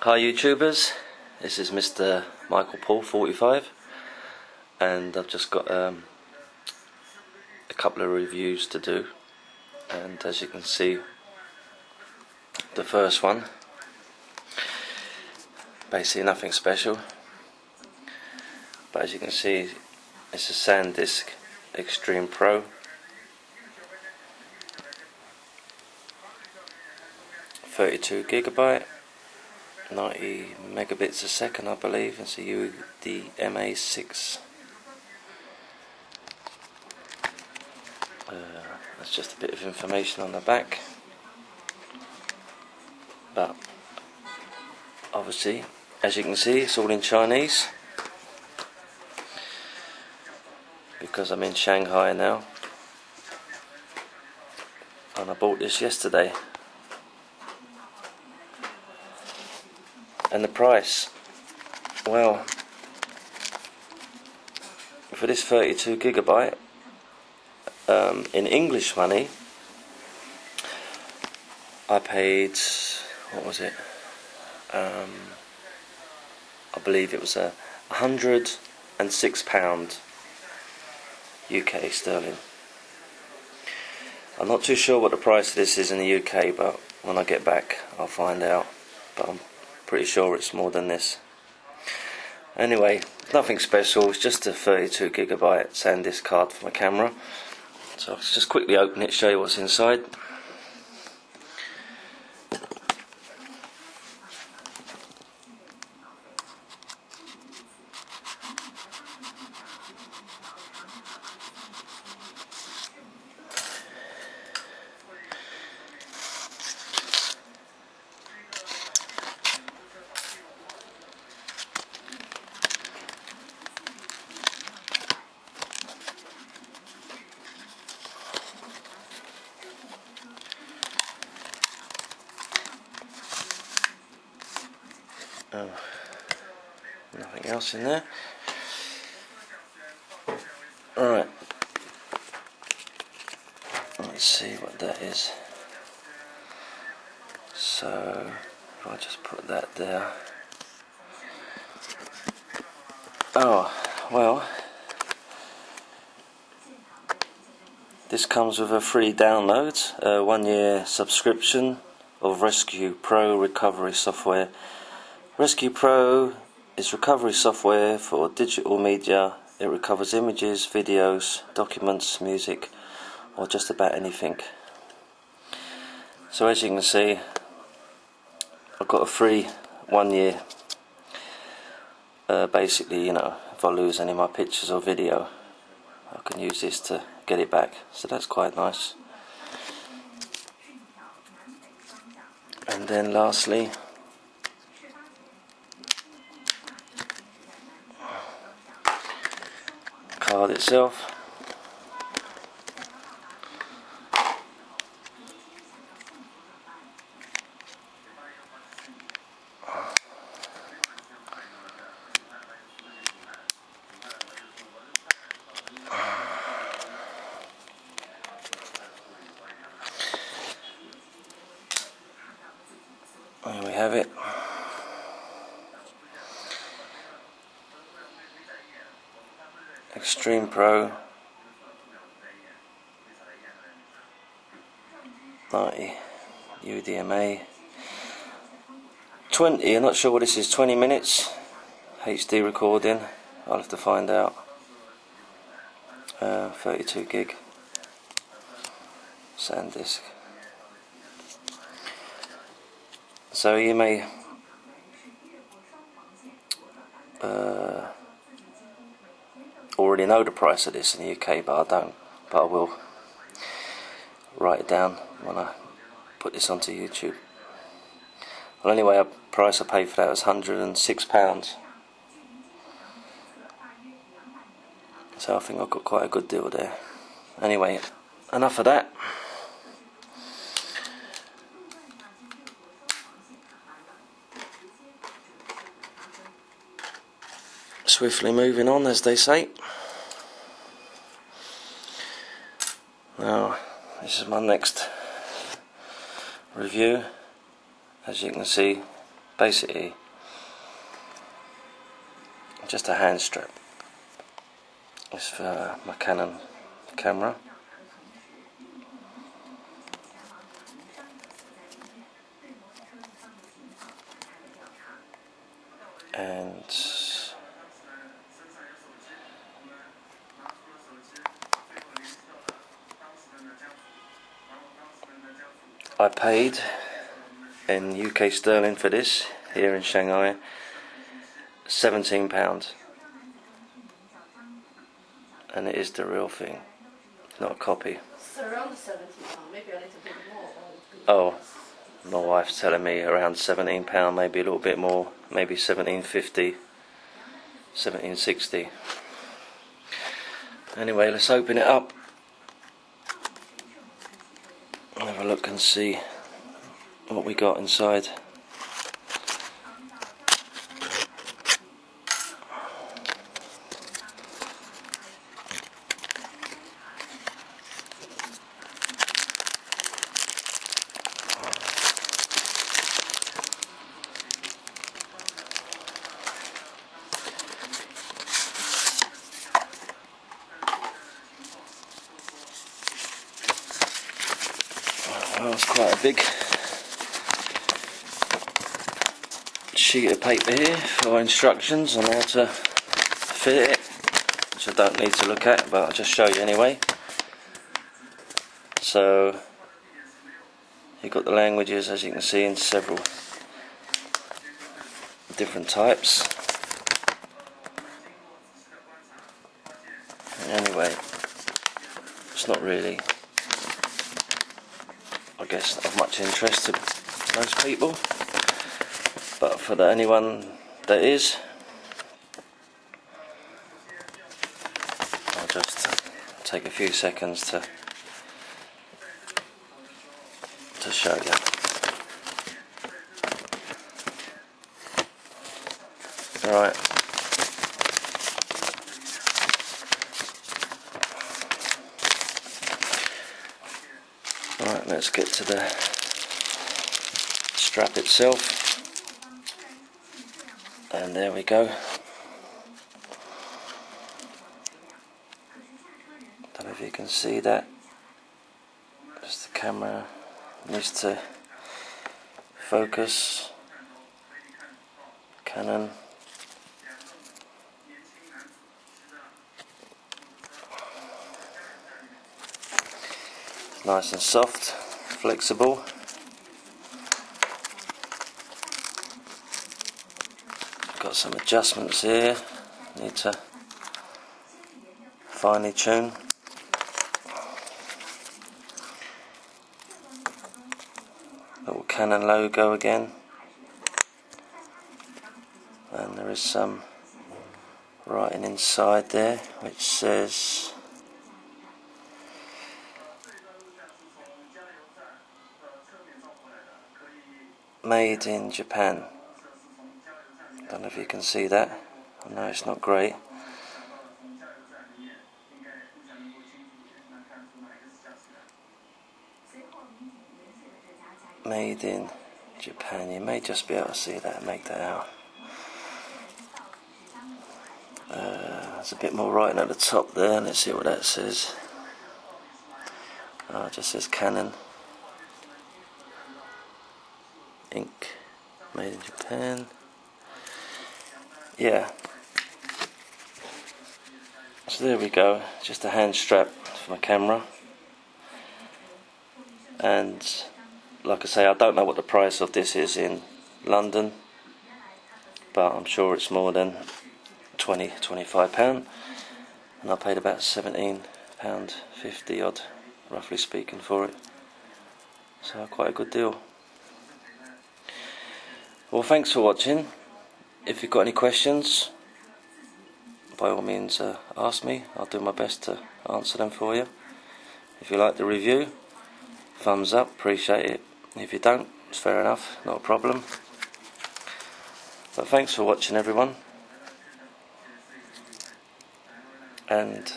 Hi YouTubers, this is Mr. Michael Paul 45 and I've just got a couple of reviews to do, and as you can see, the first one, basically nothing special, but as you can see it's a SanDisk Extreme Pro. 32GB, 90 megabits a second I believe. It's a UDMA6. That's just a bit of information on the back, but obviously as you can see it's all in Chinese because I'm in Shanghai now, and I bought this yesterday. And the price, well, for this 32GB, in English money, I paid, what was it? I believe it was £106 UK sterling. I'm not too sure what the price of this is in the UK, but when I get back I'll find out. But I'm pretty sure it's more than this. Anyway, nothing special, it's just a 32GB SanDisk card for my camera. So I'll just quickly open it, show you what's inside. Oh, nothing else in there. Alright, let's see what that is. So, if I just put that there. Oh, well, this comes with a free download, a 1-year subscription of Rescue Pro recovery software. Rescue Pro is recovery software for digital media. It recovers images, videos, documents, music, or just about anything. So as you can see, I've got a free 1 year. Basically, you know, if I lose any of my pictures or video, I can use this to get it back. So that's quite nice. And then lastly, card itself. There we have it. Extreme Pro 90 UDMA 20, I'm not sure what this is, 20 minutes HD recording, I'll have to find out. 32 gig SanDisk. So you may already know the price of this in the UK, but I don't. But I will write it down when I put this onto YouTube. Well, anyway, the price I paid for that was £106. So I think I've got quite a good deal there. Anyway, enough of that. Swiftly moving on, as they say. Now, this is my next review. As you can see, basically just a hand strap. It's for my Canon camera. And I paid in UK sterling for this here in Shanghai £17, and it is the real thing, not a copy. It's around the £17, maybe a little bit more. Oh, my wife's telling me around £17, maybe a little bit more, maybe £17.50, £17.60. Anyway, let's open it up, have a look and see what we got inside. Well, it's quite a big sheet of paper here for instructions on how to fit it, which I don't need to look at, but I'll just show you anyway. So you've got the languages, as you can see, in several different types. Anyway, it's not really, I guess, of much interest to most people, but for anyone that is, I'll just take a few seconds to show you. Alright. Alright, let's get to the strap itself. And there we go. Don't know if you can see that. Just the camera needs to focus. Canon. Nice and soft, flexible. Got some adjustments here, need to finely tune. Little Canon logo again, and there is some writing inside there which says made in Japan. Don't know if you can see that. I know it's not great. Made in Japan. You may just be able to see that and make that out. There's a bit more writing at the top there. Let's see what that says. It just says Canon. Ink. Made in Japan. Yeah. So there we go. Just a hand strap for my camera. And like I say, I don't know what the price of this is in London, but I'm sure it's more than £25, and I paid about £17.50 odd, roughly speaking, for it. So quite a good deal. Well, thanks for watching. If you've got any questions, by all means ask me. I'll do my best to answer them for you. If you like the review, thumbs up, appreciate it. If you don't, it's fair enough, not a problem. But thanks for watching, everyone, and